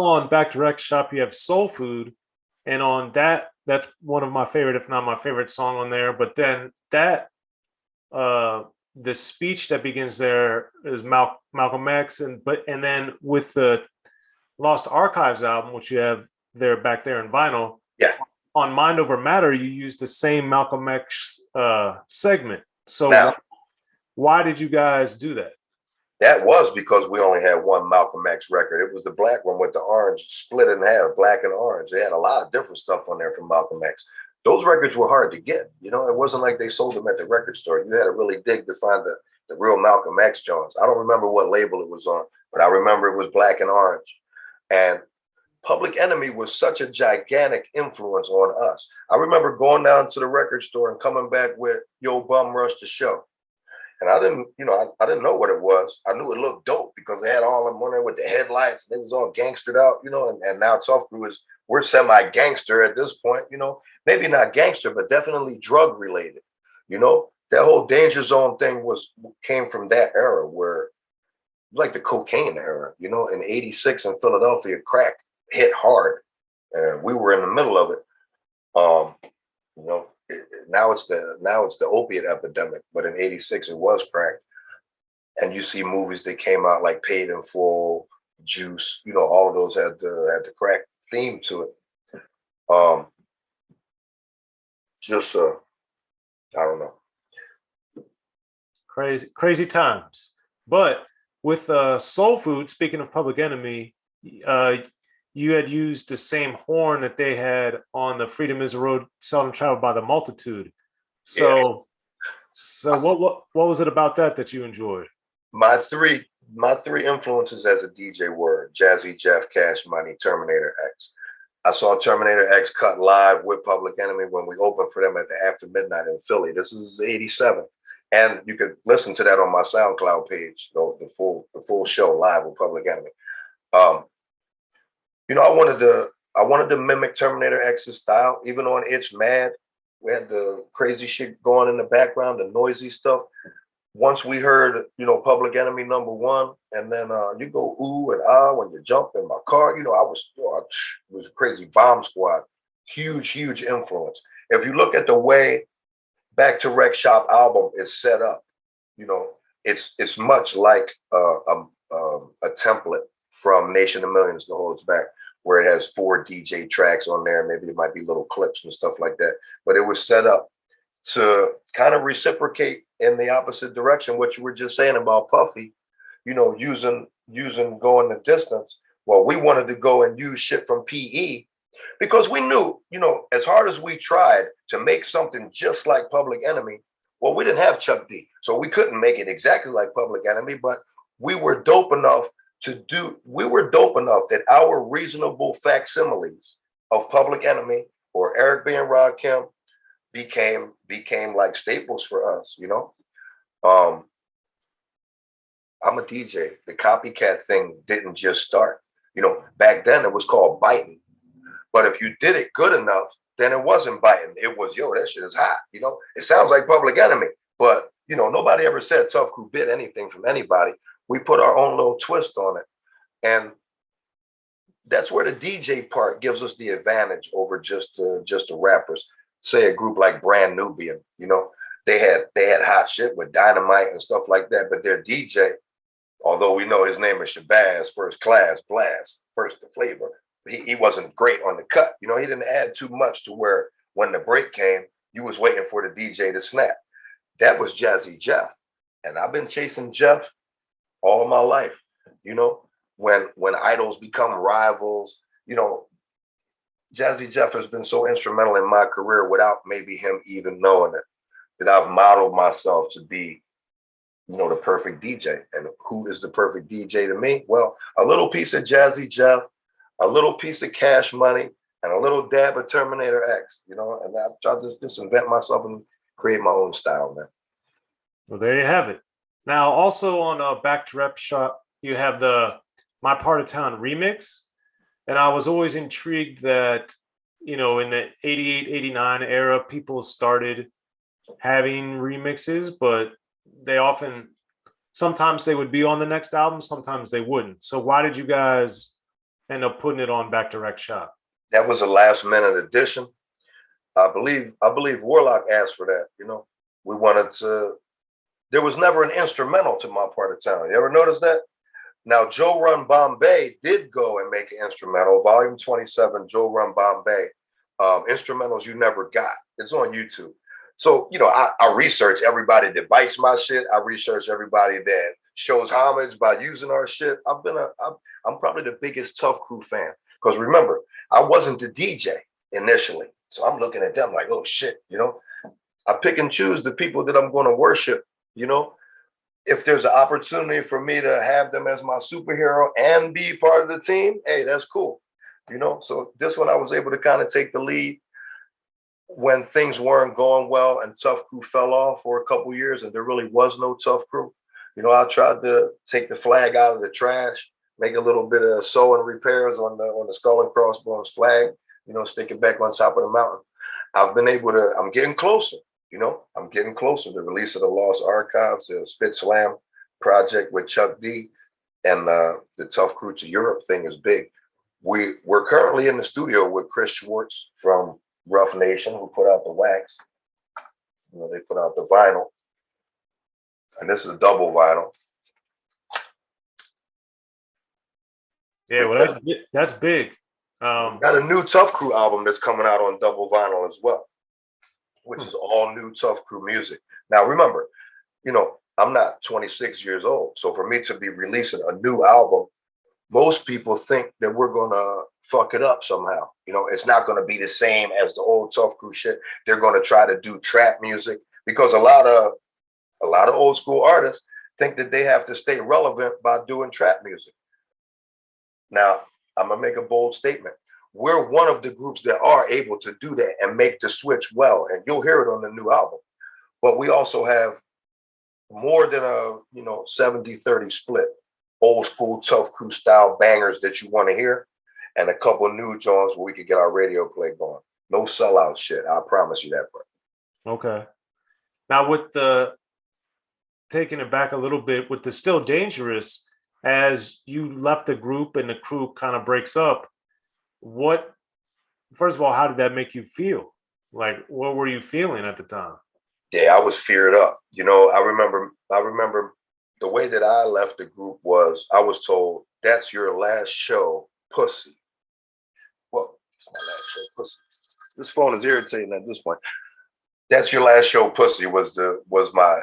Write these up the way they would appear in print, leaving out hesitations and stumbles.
on Back to Rec Shop, you have Soul Food, and on that's one of my favorite, if not my favorite song on there. But then uh, the speech that begins there is Malcolm X, and then with the Lost Archives album, which you have there back there in vinyl, Yeah. on Mind Over Matter, you use the same Malcolm X segment. So Now, why did you guys do that? that was because we only had one Malcolm X record. It was the black one with the orange split in half, black and orange. They had a lot of different stuff on there from Malcolm X. Those records were hard to get. You know, it wasn't like they sold them at the record store. You had to really dig to find the real Malcolm X Jones. I don't remember what label it was on, but I remember it was black and orange. And Public Enemy was such a gigantic influence on us. I remember going down to the record store and coming back with Yo Bum Rush the Show. And I didn't, I didn't know what it was. I knew it looked dope because they had all them on there with the headlights and it was all gangstered out, and now Tuff Crew we're semi-gangster at this point, maybe not gangster, but definitely drug related. That whole Danger Zone thing came from that era where like the cocaine era, in 86 in Philadelphia, crack hit hard and we were in the middle of it. Now it's the opiate epidemic, but in 86 it was crack. And you see movies that came out like Paid in Full, Juice, all of those had the crack theme to it. I don't know. Crazy times. But with Soul Food, speaking of Public Enemy, you had used the same horn that they had on the Freedom is a Road Seldom Traveled by the Multitude. So, yes. So what was it about that you enjoyed? My three influences as a DJ were Jazzy, Jeff, Cash Money, Terminator X. I saw Terminator X cut live with Public Enemy when we opened for them at the After Midnight in Philly. This is 87. And you could listen to that on my SoundCloud page, the full show live with Public Enemy. I wanted to mimic Terminator X's style, even on Itch Mad. We had the crazy shit going in the background, the noisy stuff. Once we heard, Public Enemy #1, and then you go ooh and ah when you jump in my car. I was a crazy Bomb Squad, huge influence. If you look at the way Back to Rec Shop album is set up, it's much like a template from Nation of Millions, No Holds Back, where it has 4 DJ tracks on there. Maybe it might be little clips and stuff like that. But it was set up to kind of reciprocate in the opposite direction, what you were just saying about Puffy, using going the distance. Well, we wanted to go and use shit from PE because we knew, as hard as we tried to make something just like Public Enemy, well, we didn't have Chuck D. So we couldn't make it exactly like Public Enemy, but we were dope enough that our reasonable facsimiles of Public Enemy or Eric B. and Rakim became like staples for us, I'm a DJ. The copycat thing didn't just start. Back then it was called biting. But if you did it good enough, then it wasn't biting. It was, that shit is hot. It sounds like Public Enemy, but nobody ever said Tuff Crew bit anything from anybody. We put our own little twist on it. And that's where the DJ part gives us the advantage over just the rappers. Say a group like Brand Nubian, they had hot shit with Dynamite and stuff like that, but their DJ, although we know his name is Shabazz, First Class, Blast, First the Flavor, he wasn't great on the cut. He didn't add too much to where when the break came, you was waiting for the DJ to snap. That was Jazzy Jeff. And I've been chasing Jeff all of my life. When idols become rivals, Jazzy Jeff has been so instrumental in my career without maybe him even knowing it, that I've modeled myself to be, the perfect DJ. And who is the perfect DJ to me? Well, a little piece of Jazzy Jeff, a little piece of Cash Money, and a little dab of Terminator X, and I try to just invent myself and create my own style, man. Well, there you have it. Now, also on Back to Rep Shop, you have the My Part of Town remix. And I was always intrigued that, in the 88, 89 era, people started having remixes, but sometimes they would be on the next album, sometimes they wouldn't. So why did you guys end up putting it on Back to Rec Shop? That was a last minute addition. I believe Warlock asked for that. We wanted to. There was never an instrumental to My Part of Town. You ever notice that? Now, Joe Run Bombay did go and make an instrumental, Volume 27, Joe Run Bombay, instrumentals you never got. It's on YouTube. So, I research everybody that bites my shit. I research everybody that shows homage by using our shit. I'm probably the biggest Tuff Crew fan. Because remember, I wasn't the DJ initially. So I'm looking at them like, oh shit, I pick and choose the people that I'm going to worship, If there's an opportunity for me to have them as my superhero and be part of the team, hey, that's cool. So this one I was able to kind of take the lead when things weren't going well and Tuff Crew fell off for a couple years and there really was no Tuff Crew. I tried to take the flag out of the trash, make a little bit of sewing repairs on the skull and crossbones flag, stick it back on top of the mountain. I'm getting closer. I'm getting closer. The release of the Lost Archives, the Spit Slam project with Chuck D, and the Tuff Crew to Europe thing is big. We're currently in the studio with Chris Schwartz from Rough Nation, who put out the wax. They put out the vinyl, and this is a double vinyl. Yeah, well, that's big. Got a new Tuff Crew album that's coming out on double vinyl as well, which is all new Tuff Crew music. Now, remember, I'm not 26 years old. So for me to be releasing a new album, most people think that we're going to fuck it up somehow. It's not going to be the same as the old Tuff Crew shit. They're going to try to do trap music because a lot of old school artists think that they have to stay relevant by doing trap music. Now, I'm going to make a bold statement. We're one of the groups that are able to do that and make the switch well. And you'll hear it on the new album. But we also have more than a 70-30 split. Old school Tuff Crew style bangers that you want to hear, and a couple new joints where we could get our radio play going. No sellout shit. I promise you that part. Okay. Now with the taking it back a little bit, with the Still Dangerous, as you left the group and the crew kind of breaks up, first of all, how did that make you feel? Like, what were you feeling at the time? Yeah, I was feared up. I remember the way that I left the group was I was told, that's your last show, pussy. Well, it's my last show, pussy. This phone is irritating at this point. That's your last show, pussy was my,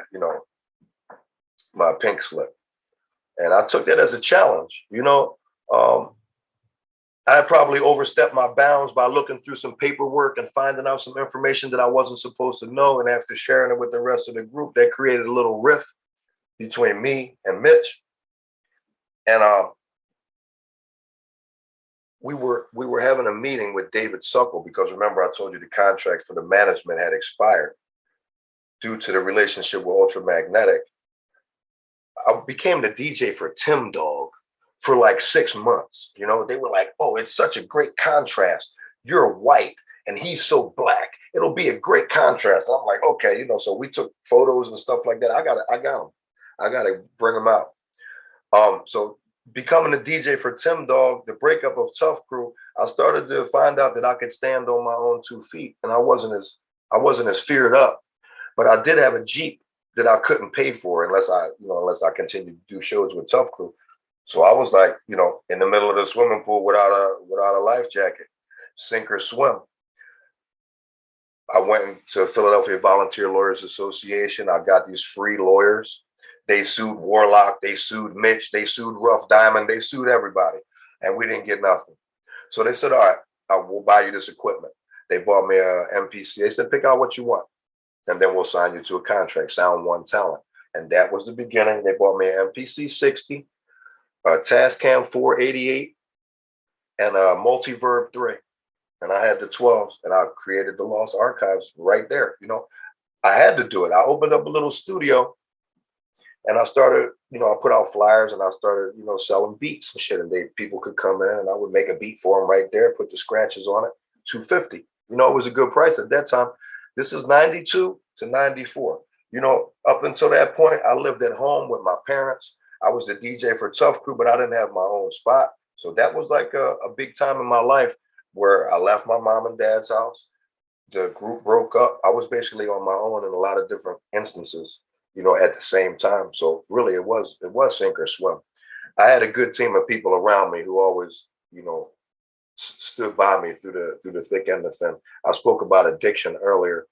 my pink slip. And I took that as a challenge. I probably overstepped my bounds by looking through some paperwork and finding out some information that I wasn't supposed to know. And after sharing it with the rest of the group, that created a little rift between me and Mitch. And we were having a meeting with David Suckle because remember I told you the contract for the management had expired due to the relationship with Ultramagnetic. I became the DJ for Tim Dog for like 6 months. They were like, oh, it's such a great contrast. You're white and he's so black. It'll be a great contrast. I'm like, okay, so we took photos and stuff like that. I got them. I got to bring them out. So becoming a DJ for Tim Dog, the breakup of Tuff Crew, I started to find out that I could stand on my own 2 feet, and I wasn't as feared up. But I did have a Jeep that I couldn't pay for unless I continued to do shows with Tuff Crew. So I was like, in the middle of the swimming pool without a life jacket, sink or swim. I went to Philadelphia Volunteer Lawyers Association. I got these free lawyers. They sued Warlock, they sued Mitch, they sued Rough Diamond, they sued everybody, and we didn't get nothing. So they said, all right, I will buy you this equipment. They bought me a MPC. They said, pick out what you want, and then we'll sign you to a contract, Sound One Talent. And that was the beginning. They bought me an MPC 60, a Tascam 488, and a Multiverb 3. And I had the 12s, and I created the Lost Archives right there. I had to do it. I opened up a little studio. And I started, I put out flyers and I started, selling beats and shit. And people could come in and I would make a beat for them right there, put the scratches on it, $250. It was a good price at that time. This is 92 to 94. Up until that point, I lived at home with my parents. I was the DJ for Tuff Crew, but I didn't have my own spot. So that was like a big time in my life where I left my mom and dad's house. The group broke up. I was basically on my own in a lot of different instances, at the same time. So really it was sink or swim. I had a good team of people around me who always, stood by me through the thick and the thin. I spoke about addiction earlier.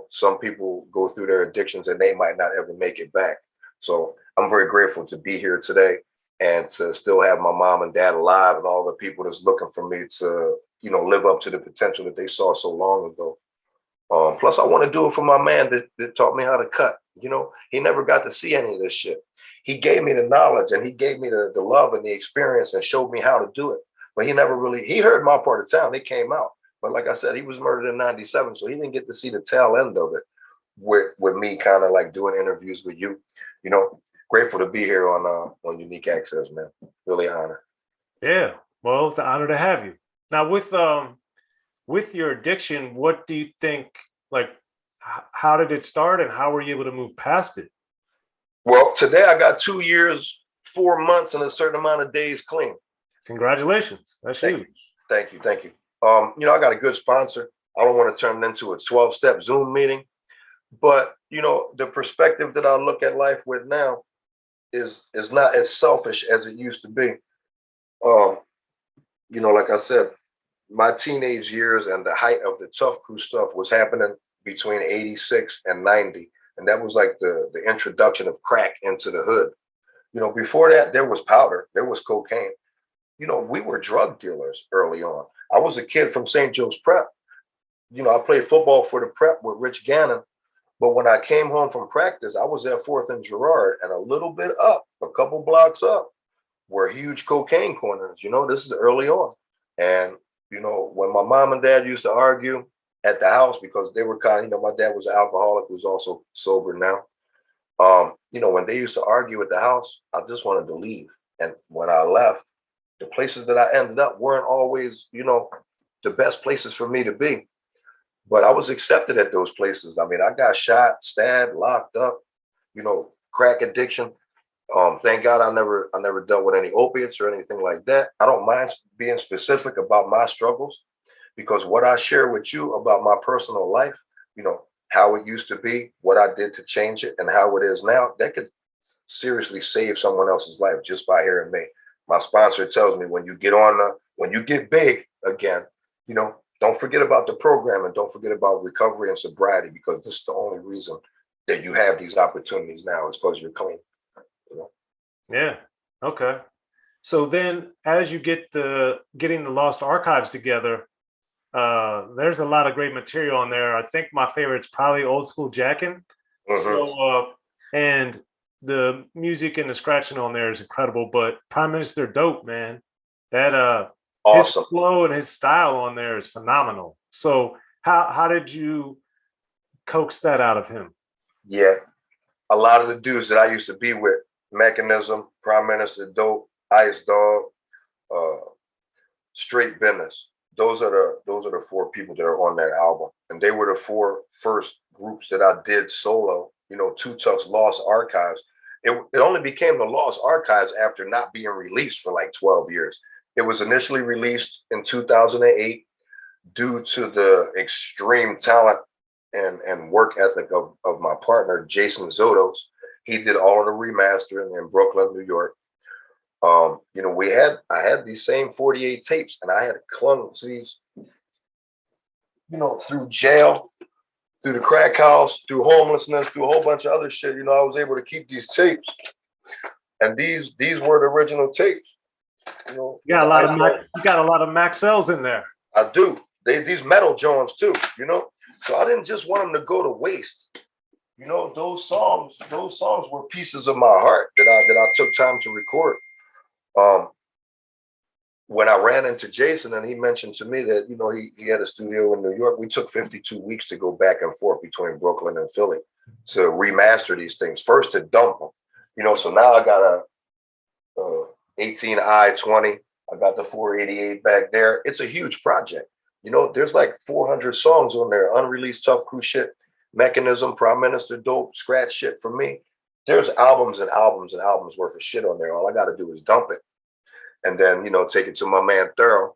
Some people go through their addictions and they might not ever make it back. So I'm very grateful to be here today and to still have my mom and dad alive and all the people that's looking for me to, live up to the potential that they saw so long ago. Plus, I want to do it for my man that taught me how to cut. He never got to see any of this shit. He gave me the knowledge and he gave me the love and the experience and showed me how to do it. But he never really, he heard my part of town. It came out. But like I said, he was murdered in 97. So he didn't get to see the tail end of it with me kind of like doing interviews with you. Grateful to be here on Unique Access, man. Really honor. Yeah. Well, it's an honor to have you. Now with your addiction, what do you think, like, how did it start and how were you able to move past it? Well, today I got 2 years, 4 months, and a certain amount of days clean. Congratulations. That's huge. Thank you. I got a good sponsor. I don't want to turn it into a 12-step Zoom meeting, but the perspective that I look at life with now is not as selfish as it used to be. Like I said, my teenage years and the height of the Tuff Crew stuff was happening between 86 and 90. And that was like the introduction of crack into the hood. Before that, there was powder, there was cocaine. We were drug dealers early on. I was a kid from St. Joe's Prep. I played football for the Prep with Rich Gannon. But when I came home from practice, I was at 4th and Girard, and a little bit up, a couple blocks up, were huge cocaine corners. This is early on. And, when my mom and dad used to argue at the house because they were my dad was an alcoholic who's also sober now. When they used to argue at the house, I just wanted to leave. And when I left, the places that I ended up weren't always, the best places for me to be. But I was accepted at those places. I mean, I got shot, stabbed, locked up, crack addiction. Thank God I never dealt with any opiates or anything like that. I don't mind being specific about my struggles because what I share with you about my personal life, how it used to be, what I did to change it, and how it is now, that could seriously save someone else's life just by hearing me. My sponsor tells me when you get big again, don't forget about the program and don't forget about recovery and sobriety because this is the only reason that you have these opportunities now is because you're clean. Yeah. Okay. So then as you getting the Lost Archives together, there's a lot of great material on there. I think my favorite's probably Old School Jackin'. Mm-hmm. So and the music and the scratching on there is incredible, but Prime Minister Dope, man. That awesome. His flow and his style on there is phenomenal. So how did you coax that out of him? Yeah. A lot of the dudes that I used to be with, Mechanism, Prime Minister Dope, Ice Dog, Straight Business. Those are the 4 people that are on that album. And they were the 4 first groups that I did solo, Too Tough's Lost Archives. It only became the Lost Archives after not being released for like 12 years. It was initially released in 2008 due to the extreme talent and work ethic of my partner, Jason Zotos. He did all of the remastering in Brooklyn, New York. I had these same 48 tapes and I had clung to these, through jail, through the crack house, through homelessness, through a whole bunch of other shit. I was able to keep these tapes. And these were the original tapes. You got a lot of Maxells in there. I do. These metal Jones too, So I didn't just want them to go to waste. Those songs were pieces of my heart that I took time to record. When I ran into Jason and he mentioned to me that, he had a studio in New York, we took 52 weeks to go back and forth between Brooklyn and Philly to remaster these things. First to dump them, so now I got a 18i20. I got the 488 back there. It's a huge project. There's like 400 songs on there, unreleased Tuff Crew shit, Mechanism, Prime Minister Dope, scratch shit from me. There's albums and albums and albums worth of shit on there. All I got to do is dump it. and then, you know, take it to my man Thorough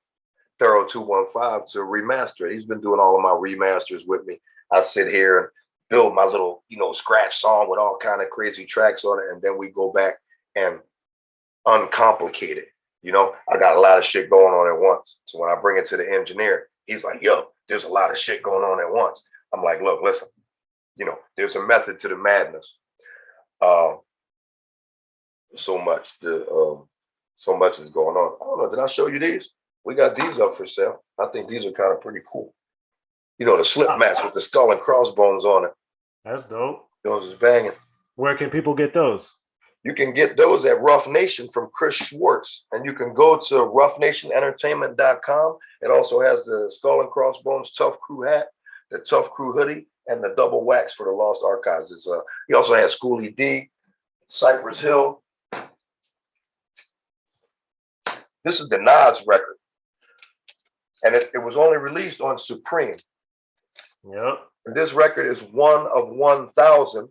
215 to remaster it. He's been doing all of my remasters with me. I sit here and build my little, you know, scratch song with all kind of crazy tracks on it, and then we go back and uncomplicate it. You know, I got a lot of shit going on at once. So when I bring it to the engineer, he's like, yo, there's a lot of shit going on at once. I'm like, look, listen, you know, there's a method to the madness. So much is going on. I don't know, did I show you these? We got these up for sale. I think these are kind of pretty cool. You know, the slip mats with the skull and crossbones on it. That's dope. Those is banging. Where can people get those? You can get those at Rough Nation from Chris Schwartz. And you can go to roughnationentertainment.com. It also has the skull and crossbones Tuff Crew hat, the Tuff Crew hoodie, and the double wax for the Lost Archives. He also has Schoolie D, Cypress Hill. This is the Nas record. And it was only released on Supreme. Yep. And this record is 1 of 1,000.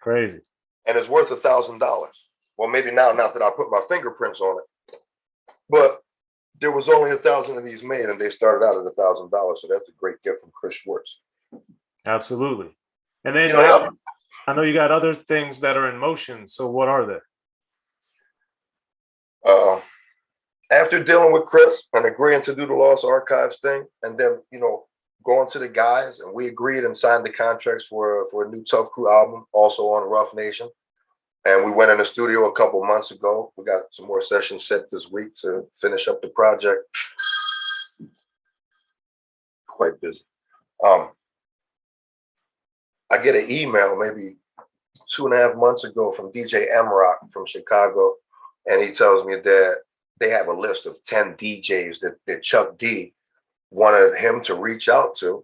Crazy. And it's worth $1,000. Well, maybe now that I put my fingerprints on it. But there was only 1,000 of these made, and they started out at $1,000. So that's a great gift from Chris Schwartz. Absolutely. And then You I know you got other things that are in motion. So what are they? After dealing with Chris and agreeing to do the Lost Archives thing, and then, you know, going to the guys, and we agreed and signed the contracts for a new Tuff Crew album, also on Rough Nation. And we went in the studio a couple months ago. We got some more sessions set this week to finish up the project. Quite busy. I get an email maybe 2.5 months ago from DJ M-Rock from Chicago, and he tells me that they have a list of 10 DJs that Chuck D wanted him to reach out to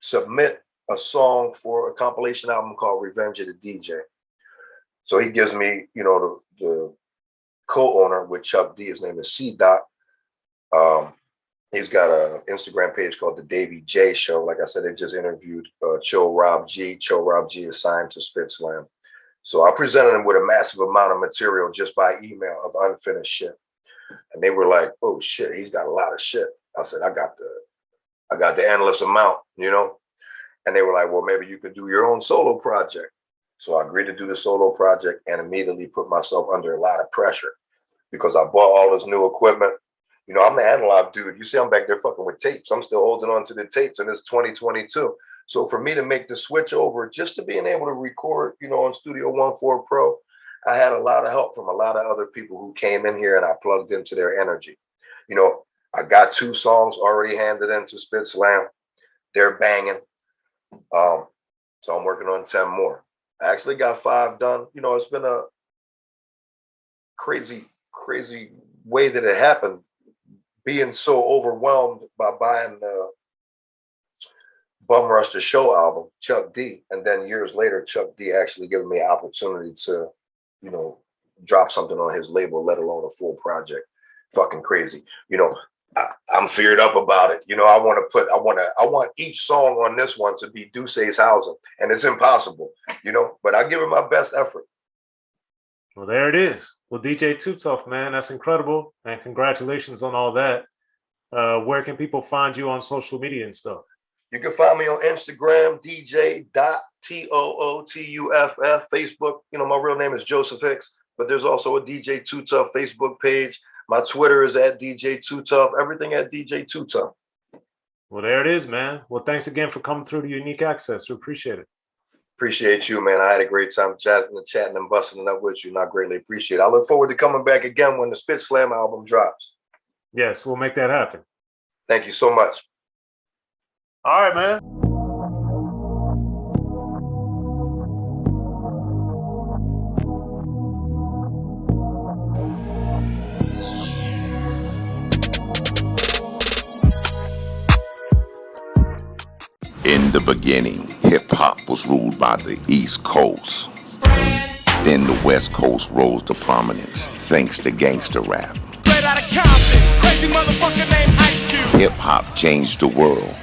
submit a song for a compilation album called Revenge of the DJ. So he gives me, you know, the co-owner with Chuck D. His name is C. Dot. He's got an Instagram page called The Davy J Show. Like I said, they just interviewed Cho Rob G. Cho Rob G is signed to Spit Slam. So I presented him with a massive amount of material just by email of unfinished shit. And they were like, oh shit, he's got a lot of shit. I said, I got the endless amount, you know? And they were like, well, maybe you could do your own solo project. So I agreed to do the solo project and immediately put myself under a lot of pressure because I bought all this new equipment. You know, I'm the analog dude. You see, I'm back there fucking with tapes. I'm still holding on to the tapes, and it's 2022. So for me to make the switch over just to being able to record, you know, on Studio 14 Pro, I had a lot of help from a lot of other people who came in here, and I plugged into their energy. You know, I got 2 songs already handed into Spit Slam. They're banging. So I'm working on 10 more. I actually got 5 done. You know, it's been a crazy way that it happened, being so overwhelmed by buying the Bum Rush the Show album, Chuck D. And then years later, Chuck D actually giving me an opportunity to, you know, drop something on his label, let alone a full project. Fucking crazy. You know, I'm feared up about it. You know, I want each song on this one to be Duce's housing, and it's impossible, you know, but I give it my best effort. Well, there it is. Well, DJ Too Tough, man, that's incredible. And congratulations on all that. Where can people find you on social media and stuff? You can find me on Instagram, DJ.TOOTUFF, Facebook. You know, my real name is Joseph Hicks, but there's also a DJ Too Tough Facebook page. My Twitter is at DJ Too Tough. Everything at DJ Too Tough. Well, there it is, man. Well, thanks again for coming through to Unique Access. We appreciate it. Appreciate you, man. I had a great time chatting and busting it up with you, and I greatly appreciate it. I look forward to coming back again when the Spit Slam album drops. Yes, we'll make that happen. Thank you so much. All right, man. In the beginning, hip-hop was ruled by the East Coast. Then the West Coast rose to prominence thanks to gangster rap. Straight out of Compton, crazy motherfucker named Ice Cube. Hip-hop changed the world.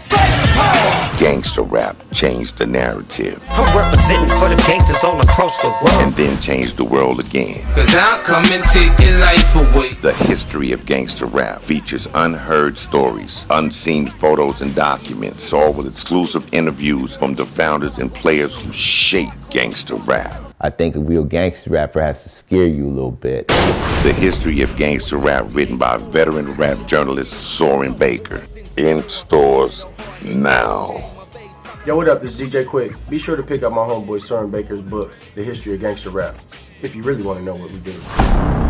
Gangster rap changed the narrative. I'm representing for the gangsters all across the world. And then changed the world again. Cause I'll come and take your life away. The History of Gangster Rap features unheard stories, unseen photos and documents, all with exclusive interviews from the founders and players who shaped gangster rap. I think a real gangster rapper has to scare you a little bit. The History of Gangster Rap, written by veteran rap journalist Soren Baker. In stores now. Yo, what up? This is DJ Quick. Be sure to pick up my homeboy Soren Baker's book, The History of Gangster Rap, if you really want to know what we do.